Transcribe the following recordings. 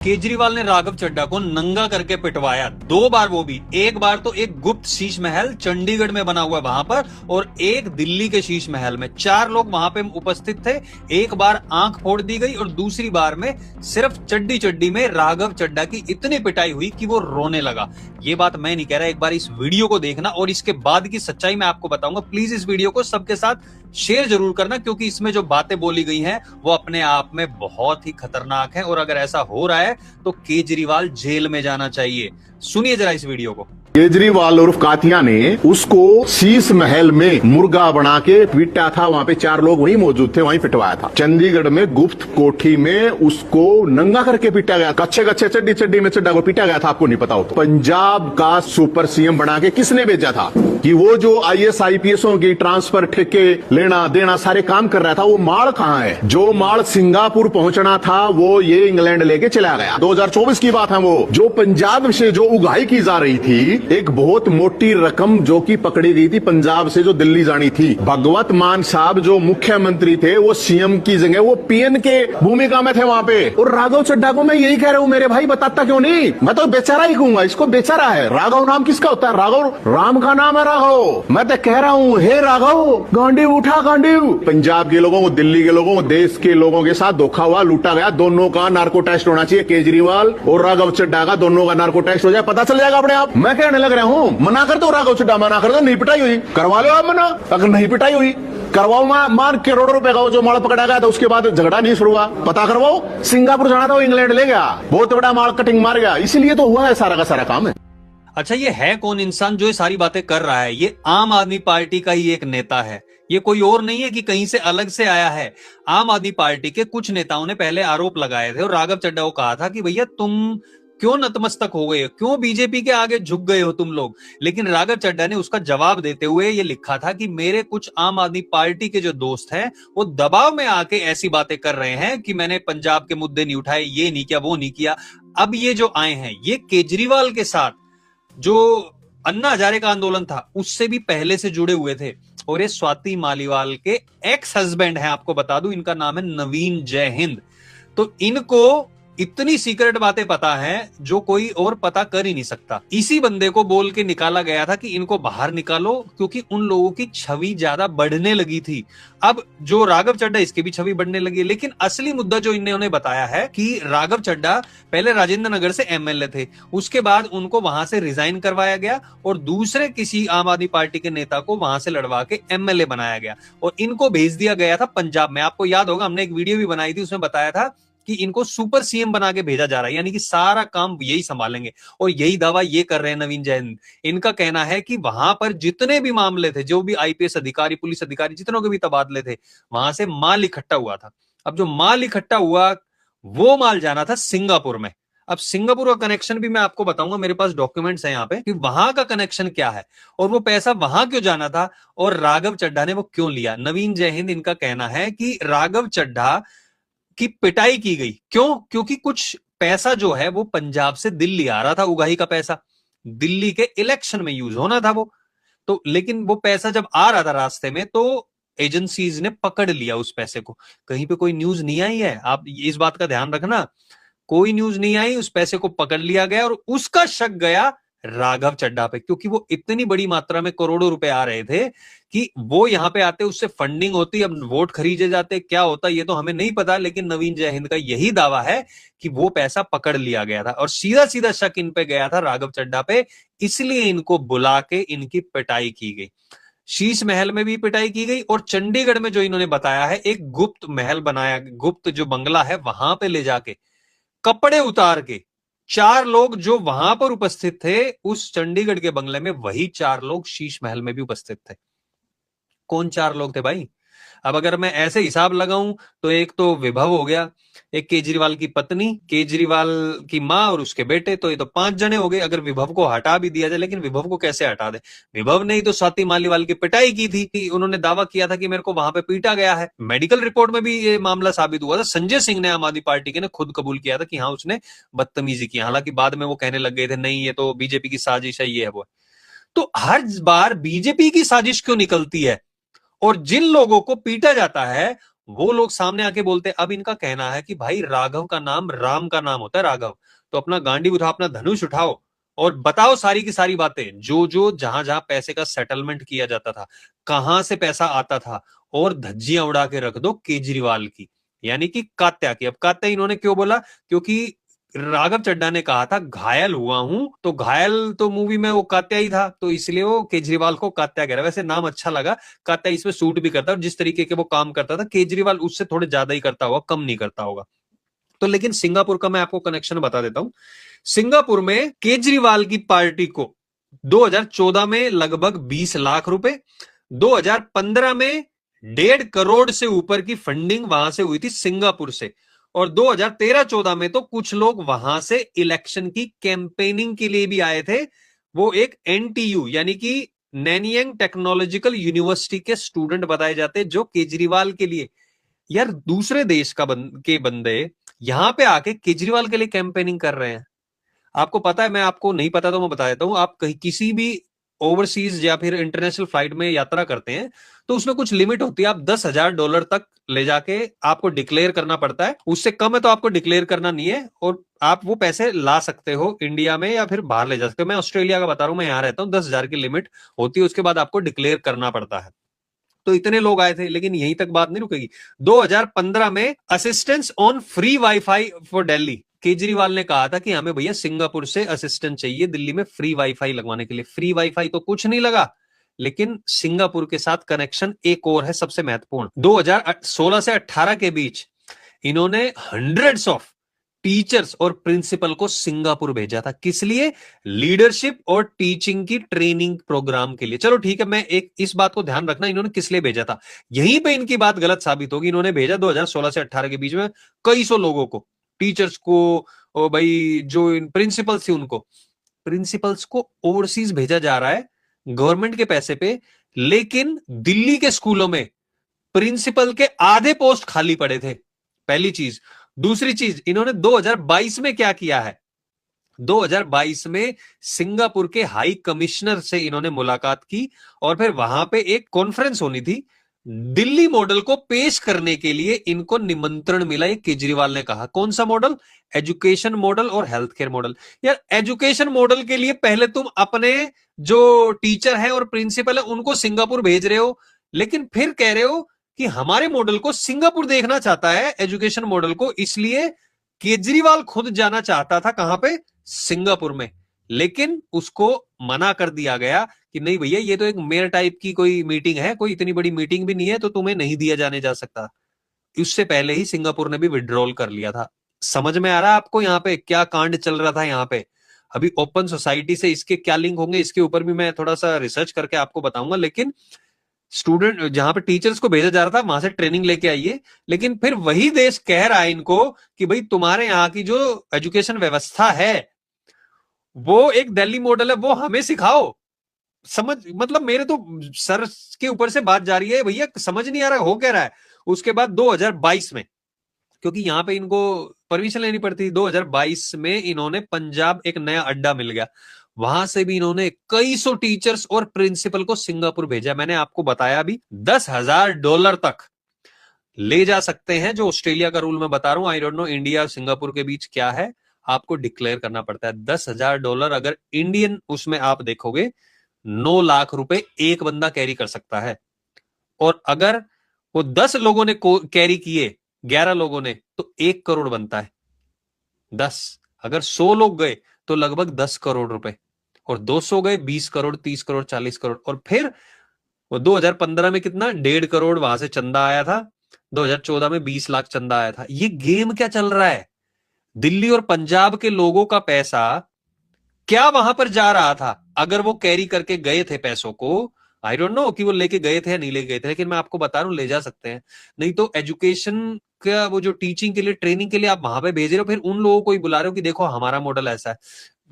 केजरीवाल ने राघव चड्ढा को नंगा करके पिटवाया 2 बार, वो भी एक बार तो एक गुप्त शीश महल चंडीगढ़ में बना हुआ है वहां पर, और एक दिल्ली के शीश महल में 4 लोग वहां पे उपस्थित थे। एक बार आंख फोड़ दी गई और दूसरी बार में सिर्फ चड्डी चड्डी में राघव चड्ढा की इतनी पिटाई हुई कि वो रोने लगा। ये बात मैं नहीं कह रहा, एक बार इस वीडियो को देखना और इसके बाद की सच्चाई मैं आपको बताऊंगा। प्लीज इस वीडियो को सबके साथ शेयर जरूर करना, क्योंकि इसमें जो बातें बोली गई हैं वो अपने आप में बहुत ही खतरनाक है, और अगर ऐसा हो रहा है तो केजरीवाल जेल में जाना चाहिए। सुनिए जरा इस वीडियो को। केजरीवाल और कातिया ने उसको शीश महल में मुर्गा बना के पीटा था। वहाँ पे 4 लोग वहीं मौजूद थे, वहीं पिटवाया था। चंडीगढ़ में गुप्त कोठी में उसको नंगा करके पीटा गया। कच्चे कच्चे चड्डी चड्डी में चड्डा को पीटा गया था, आपको नहीं पता हो तो। पंजाब का सुपर सीएम बना के किसने भेजा था कि वो जो IAS IPSों की ट्रांसफर, ठेके लेना देना सारे काम कर रहा था, वो माल कहाँ है? जो माल सिंगापुर पहुंचना था वो ये इंग्लैंड लेके चला गया। 2024 की बात है। वो जो पंजाब से जो उगाही की जा रही थी, एक बहुत मोटी रकम जो कि पकड़ी गई थी पंजाब से जो दिल्ली जानी थी। भगवत मान साहब जो मुख्यमंत्री थे वो सीएम की जगह वो पीएन के भूमिका में थे वहां पे। और राघव चड्ढा को मैं यही कह रहा हूं, मेरे भाई बताता क्यों नहीं? मैं तो बेचारा ही कहूंगा, इसको बेचारा है। राघव नाम किसका होता है? राघव राम का नाम है राघव। मैं तो कह रहा हूं, हे राघव गांडी उठा गांडी। पंजाब के लोगों को, दिल्ली के लोगों को, देश के लोगों के साथ धोखा हुआ, लूटा गया। दोनों का नार्को टेस्ट होना चाहिए। केजरीवाल और राघव चड्ढा का दोनों का नार्को टेस्ट हो जाए, पता चल जाएगा अपने आप। मैं कहने लग रहा हूं, मना कर दो राघव चड्ढा, मना कर दो। नहीं पिटाई हुई करवा लो आप मना, अगर नहीं पिटाई हुई करवाओ। मान करोड़ों रुपए का जो माल पकड़ा गया था उसके बाद झगड़ा नहीं शुरू हुआ, पता करवाओ। सिंगापुर जाना था, वो इंग्लैंड ले गया, बहुत बड़ा माल कटिंग मार गया, इसीलिए तो हुआ है सारा का सारा काम है। अच्छा, ये है कौन इंसान जो ये सारी बातें कर रहा है? ये आम आदमी पार्टी का ही एक नेता है, ये कोई और नहीं है कि कहीं से अलग से आया है। आम आदमी पार्टी के कुछ नेताओं ने पहले आरोप लगाए थे और राघव चड्ढा को कहा था कि भैया तुम क्यों नतमस्तक हो गए हो, क्यों बीजेपी के आगे झुक गए हो तुम लोग। लेकिन राघव चड्ढा ने उसका जवाब देते हुए ये लिखा था कि मेरे कुछ आम आदमी पार्टी के जो दोस्त हैं वो दबाव में आके ऐसी बातें कर रहे हैं कि मैंने पंजाब के मुद्दे नहीं उठाए, ये नहीं किया, वो नहीं किया। अब ये जो आए हैं ये केजरीवाल के साथ जो अन्ना हजारे का आंदोलन था उससे भी पहले से जुड़े हुए थे, और ये स्वाति मालीवाल के एक्स हस्बैंड हैं। आपको बता दूं इनका नाम है नवीन जयहिंद। तो इनको इतनी सीक्रेट बातें पता है जो कोई और पता कर ही नहीं सकता। इसी बंदे को बोल के निकाला गया था कि इनको बाहर निकालो, क्योंकि उन लोगों की छवि ज्यादा बढ़ने लगी थी। अब जो राघव चड्ढा, इसकी भी छवि बढ़ने लगी। लेकिन असली मुद्दा जो इन्होंने बताया है कि राघव चड्ढा पहले राजेंद्र नगर से MLA थे, उसके बाद उनको वहां से रिजाइन करवाया गया और दूसरे किसी आम आदमी पार्टी के नेता को वहां से लड़वा के MLA बनाया गया और इनको भेज दिया गया था पंजाब में। आपको याद होगा हमने एक वीडियो भी बनाई थी, उसमें बताया था कि इनको सुपर सीएम बना के भेजा जा रहा है, यानी कि सारा काम यही संभालेंगे। और यही दावा ये कर रहे हैं नवीन जैन। इनका कहना है कि वहां पर जितने भी मामले थे, जो भी IPS अधिकारी, पुलिस अधिकारी, जितनों के भी तबादले थे, वहां से माल इकट्ठा हुआ था। अब जो माल इकट्ठा हुआ वो माल जाना था सिंगापुर में। अब सिंगापुर का कनेक्शन भी मैं आपको बताऊंगा, मेरे पास डॉक्यूमेंट्स हैं यहाँ पे कि वहां का कनेक्शन क्या है और वो पैसा वहां क्यों जाना था और राघव चड्ढा ने वो क्यों लिया। नवीन जयहिंद इनका कहना है कि राघव चड्ढा की पिटाई की गई, क्यों? क्योंकि कुछ पैसा जो है वो पंजाब से दिल्ली आ रहा था, उगाही का पैसा दिल्ली के इलेक्शन में यूज होना था वो। तो लेकिन वो पैसा जब आ रहा था रास्ते में तो एजेंसीज ने पकड़ लिया उस पैसे को। कहीं पे कोई न्यूज नहीं आई है, आप इस बात का ध्यान रखना, कोई न्यूज नहीं आई। उस पैसे को पकड़ लिया गया और उसका शक गया राघव चड्ढा पे, क्योंकि वो इतनी बड़ी मात्रा में करोड़ों रुपए आ रहे थे कि वो यहां पे आते, उससे फंडिंग होती, अब वोट खरीदे जाते, क्या होता ये तो हमें नहीं पता। लेकिन नवीन जयहिंद का यही दावा है कि वो पैसा पकड़ लिया गया था और सीधा सीधा शक इन पे गया था राघव चड्ढा पे, इसलिए इनको बुला के इनकी पिटाई की गई। शीश महल में भी पिटाई की गई और चंडीगढ़ में जो इन्होंने बताया है एक गुप्त महल बनाया, गुप्त जो बंगला है वहां पे ले जाके कपड़े उतार के 4 लोग जो वहां पर उपस्थित थे उस चंडीगढ़ के बंगले में, वही 4 लोग शीश महल में भी उपस्थित थे। कौन 4 लोग थे भाई? अब अगर मैं ऐसे हिसाब लगाऊं तो एक तो विभव हो गया, एक केजरीवाल की पत्नी, केजरीवाल की मां और उसके बेटे, तो ये तो 5 जने हो गए। अगर विभव को हटा भी दिया जाए, लेकिन विभव को कैसे हटा दे? विभव ने ही तो स्वाति मालीवाल की पिटाई की थी कि उन्होंने दावा किया था कि मेरे को वहां पे पीटा गया है। मेडिकल रिपोर्ट में भी ये मामला साबित हुआ था। संजय सिंह ने, आम आदमी पार्टी के ने खुद कबूल किया था कि हाँ उसने बदतमीजी की। हालांकि बाद में वो कहने लग गए थे नहीं ये तो बीजेपी की साजिश है, ये है वो। तो हर बार बीजेपी की साजिश क्यों निकलती है और जिन लोगों को पीटा जाता है वो लोग सामने आके बोलते। अब इनका कहना है कि भाई राघव का नाम राम का नाम होता है, राघव, तो अपना गांडी उठाओ, अपना धनुष उठाओ और बताओ सारी की सारी बातें, जो जो जहां जहां पैसे का सेटलमेंट किया जाता था, कहां से पैसा आता था, और धज्जियां उड़ा के रख दो केजरीवाल की, यानी कि कात्या की। अब कात्या इन्होंने क्यों बोला? क्योंकि राघव चड्ढा ने कहा था घायल हुआ हूं, तो घायल तो मूवी में वो कात्या ही था, तो इसलिए वो केजरीवाल को कात्या कह रहा है। वैसे नाम अच्छा लगा, कात्या इसमें सूट भी करता है, और जिस तरीके के वो काम करता था केजरीवाल उससे थोड़े ज्यादा ही करता होगा, कम नहीं करता होगा। तो लेकिन सिंगापुर का मैं आपको कनेक्शन बता देता हूं। सिंगापुर में केजरीवाल की पार्टी को 2014 में लगभग 20 लाख रुपए, 2015 में 1.5 करोड़ से ऊपर की फंडिंग वहां से हुई थी सिंगापुर से, और 2013-14 में तो कुछ लोग वहां से इलेक्शन की कैंपेनिंग के लिए भी आए थे। वो एक एनटीयू यानी कि नैनियांग टेक्नोलॉजिकल यूनिवर्सिटी के स्टूडेंट बताए जाते, जो केजरीवाल के लिए, यार दूसरे देश के बंदे यहां पे आके केजरीवाल के लिए कैंपेनिंग कर रहे हैं। आपको पता है, मैं आपको नहीं पता तो मैं बता देता हूं, आप कहीं किसी भी ओवरसीज या फिर इंटरनेशनल फ्लाइट में यात्रा करते हैं तो उसमें कुछ लिमिट होती है, आप $10,000 तक ले जाके आपको डिक्लेयर करना पड़ता है, उससे कम है तो आपको डिक्लेयर करना नहीं है, और आप वो पैसे ला सकते हो इंडिया में या फिर बाहर ले जा सकते हो। मैं ऑस्ट्रेलिया का बता रहा हूं, मैं यहां रहता हूं, 10,000 की लिमिट होती है, उसके बाद आपको डिक्लेयर करना पड़ता है। तो इतने लोग आए थे, लेकिन यहीं तक बात नहीं रुकेगी। 2015 में assistance on free wifi for Delhi, Kejriwal ने कहा था कि हमें भैया सिंगापुर से असिस्टेंट चाहिए दिल्ली में फ्री वाईफाई लगवाने के लिए। फ्री वाईफाई तो कुछ नहीं लगा, लेकिन सिंगापुर के साथ कनेक्शन एक और है सबसे महत्वपूर्ण। 2016 से 18 के बीच इन्होंने हंड्रेड्स ऑफ टीचर्स और प्रिंसिपल को सिंगापुर भेजा था। किस लिए? लीडरशिप और टीचिंग की ट्रेनिंग प्रोग्राम के लिए। चलो ठीक है, मैं एक इस बात को ध्यान रखना, इन्होंने किस लिए भेजा था, यहीं पे इनकी बात गलत साबित होगी। इन्होंने भेजा 2016 से 18 के बीच में कई सौ लोगों को, टीचर्स को, और भाई जो प्रिंसिपल्स थे उनको, प्रिंसिपल्स को ओवरसीज भेजा जा रहा है गवर्नमेंट के पैसे पे, लेकिन दिल्ली के स्कूलों में प्रिंसिपल के आधे पोस्ट खाली पड़े थे, पहली चीज। दूसरी चीज, इन्होंने 2022 में क्या किया है, 2022 में सिंगापुर के हाई कमिश्नर से इन्होंने मुलाकात की, और फिर वहां पे एक कॉन्फ्रेंस होनी थी, दिल्ली मॉडल को पेश करने के लिए इनको निमंत्रण मिला। ये केजरीवाल ने कहा, कौन सा मॉडल? एजुकेशन मॉडल और हेल्थ केयर मॉडल। यार एजुकेशन मॉडल के लिए पहले तुम अपने जो टीचर है और प्रिंसिपल है उनको सिंगापुर भेज रहे हो, लेकिन फिर कह रहे हो कि हमारे मॉडल को सिंगापुर देखना चाहता है, एजुकेशन मॉडल को, इसलिए केजरीवाल खुद जाना चाहता था कहां पे? सिंगापुर में, लेकिन उसको मना कर दिया गया कि नहीं भैया, ये तो एक मेयर टाइप की कोई मीटिंग है, कोई इतनी बड़ी मीटिंग भी नहीं है, तो तुम्हें नहीं दिया जाने जा सकता। उससे पहले ही सिंगापुर ने भी विड्रॉल कर लिया था। समझ में आ रहा है आपको यहाँ पे क्या कांड चल रहा था? यहाँ पे अभी ओपन सोसाइटी से इसके क्या लिंक होंगे, इसके ऊपर भी मैं थोड़ा सा रिसर्च करके आपको बताऊंगा। लेकिन स्टूडेंट जहां पे टीचर्स को भेजा जा रहा था वहां से ट्रेनिंग लेके आइए, लेकिन फिर वही देश कह रहा है इनको कि भाई तुम्हारे यहाँ की जो एजुकेशन व्यवस्था है वो एक दिल्ली मॉडल है, वो हमें सिखाओ। समझ, मतलब मेरे तो सर के ऊपर से बात जा रही है भैया, समझ नहीं आ रहा हो क्या रहा है। उसके बाद 2022 में, क्योंकि यहां पे इनको परमिशन लेनी पड़ती थी, 2022 में इन्होंने पंजाब एक नया अड्डा मिल गया, वहां से भी इन्होंने कई सौ टीचर्स और प्रिंसिपल को सिंगापुर भेजा। मैंने आपको बताया भी, $10,000 तक ले जा सकते हैं, जो ऑस्ट्रेलिया का रूल मैं बता रहा हूं। I don't know India Singapore के बीच क्या है, आपको डिक्लेयर करना पड़ता है। $10,000 अगर इंडियन उसमें आप देखोगे, 9 लाख रुपए एक बंदा कैरी कर सकता है। और अगर वो 10 लोगों ने कैरी किए, 11 लोगों ने, तो 1 करोड़ बनता है। 10, अगर 100 लोग गए तो लगभग 10 करोड़ रुपए, और 200 गए 20 करोड़, 30 करोड़, 40 करोड़। और फिर वो 2015 में कितना? 1.5 करोड़ वहां से चंदा आया था, 2014 में 20 लाख चंदा आया था। ये गेम क्या चल रहा है? दिल्ली और पंजाब के लोगों का पैसा क्या वहां पर जा रहा था? अगर वो कैरी करके गए थे पैसों को, आई डोंट नो कि वो लेके गए थे या नहीं लेके गए थे, लेकिन मैं आपको बता रहा हूं ले जा सकते हैं। नहीं तो एजुकेशन का वो जो टीचिंग के लिए, ट्रेनिंग के लिए आप वहां पे भेज रहे हो, फिर उन लोगों को ही बुला रहे हो कि देखो हमारा मॉडल ऐसा है।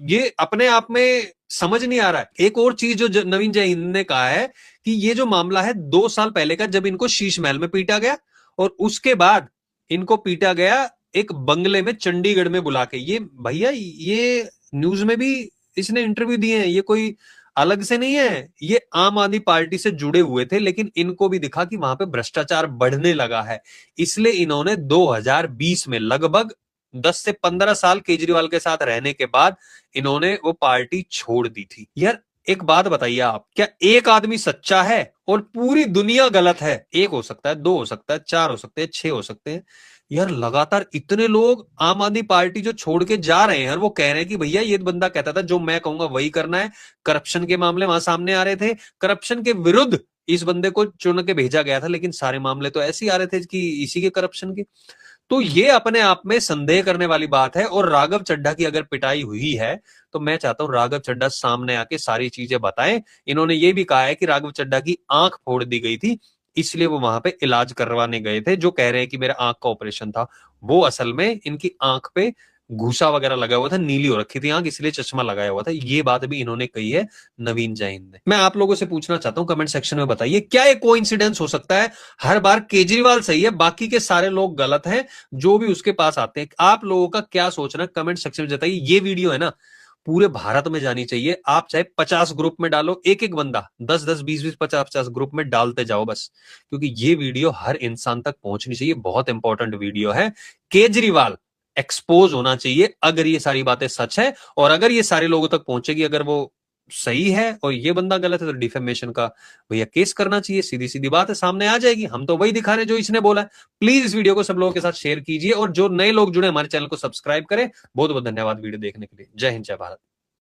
ये अपने आप में समझ नहीं आ रहा है। एक और चीज जो नवीन जय हिंद ने कहा है कि ये जो मामला है 2 साल पहले का, जब इनको शीश महल में पीटा गया, और उसके बाद इनको पीटा गया एक बंगले में चंडीगढ़ में बुला के। ये भैया, ये न्यूज में भी इसने इंटरव्यू दिए हैं, ये कोई अलग से नहीं है, ये आम आदमी पार्टी से जुड़े हुए थे, लेकिन इनको भी दिखा कि वहां पे भ्रष्टाचार बढ़ने लगा है, इसलिए इन्होंने 2020 में लगभग 10 से 15 साल केजरीवाल के साथ रहने के बाद इन्होंने वो पार्टी छोड़ दी थी। यार एक बात बताइए आप, क्या एक आदमी सच्चा है और पूरी दुनिया गलत है? एक हो सकता है, दो हो सकता है, चार हो सकते हैं, 6 हो सकते हैं। यार लगातार इतने लोग आम आदमी पार्टी जो छोड़ के जा रहे हैं और वो कह रहे हैं कि भैया ये बंदा कहता था जो मैं कहूंगा वही करना है। करप्शन के मामले वहां सामने आ रहे थे, करप्शन के विरुद्ध इस बंदे को चुन के भेजा गया था, लेकिन सारे मामले तो ऐसे ही आ रहे थे कि इसी के करप्शन के। तो ये अपने आप में संदेह करने वाली बात है। और राघव चड्ढा की अगर पिटाई हुई है तो मैं चाहता हूं राघव चड्ढा सामने आके सारी चीजें बताएं। इन्होंने ये भी कहा है कि राघव चड्ढा की आंख फोड़ दी गई थी, इसलिए वो वहां पे इलाज करवाने गए थे। जो कह रहे हैं कि मेरा आंख का ऑपरेशन था, वो असल में इनकी आंख पे घूसा वगैरह लगा हुआ था, नीली हो रखी थी आंख, इसलिए चश्मा लगाया हुआ था। ये बात भी इन्होंने कही है नवीन जैन ने। मैं आप लोगों से पूछना चाहता हूं, कमेंट सेक्शन में बताइए, क्या ये कोइंसिडेंस हो सकता है? हर बार केजरीवाल सही है, बाकी के सारे लोग गलत हैं जो भी उसके पास आते हैं। आप लोगों का क्या सोचना है कमेंट सेक्शन में बताइए। ये वीडियो है ना पूरे भारत में जानी चाहिए। आप चाहे 50 ग्रुप में डालो, एक एक बंदा 10-10, 20-20, 50-50 ग्रुप में डालते जाओ बस, क्योंकि ये वीडियो हर इंसान तक पहुंचनी चाहिए। बहुत इंपॉर्टेंट वीडियो है। केजरीवाल एक्सपोज होना चाहिए अगर ये सारी बातें सच है, और अगर ये सारे लोगों तक पहुंचेगी, अगर वो सही है और ये बंदा गलत है, तो डिफेमेशन का भैया केस करना चाहिए। सीधी सीधी बात है, सामने आ जाएगी। हम तो वही दिखा रहे हैं जो इसने बोला है। प्लीज इस वीडियो को सब लोगों के साथ शेयर कीजिए, और जो नए लोग जुड़े हमारे चैनल को सब्सक्राइब करें। बहुत बहुत धन्यवाद वीडियो देखने के लिए। जय हिंद, जय भारत।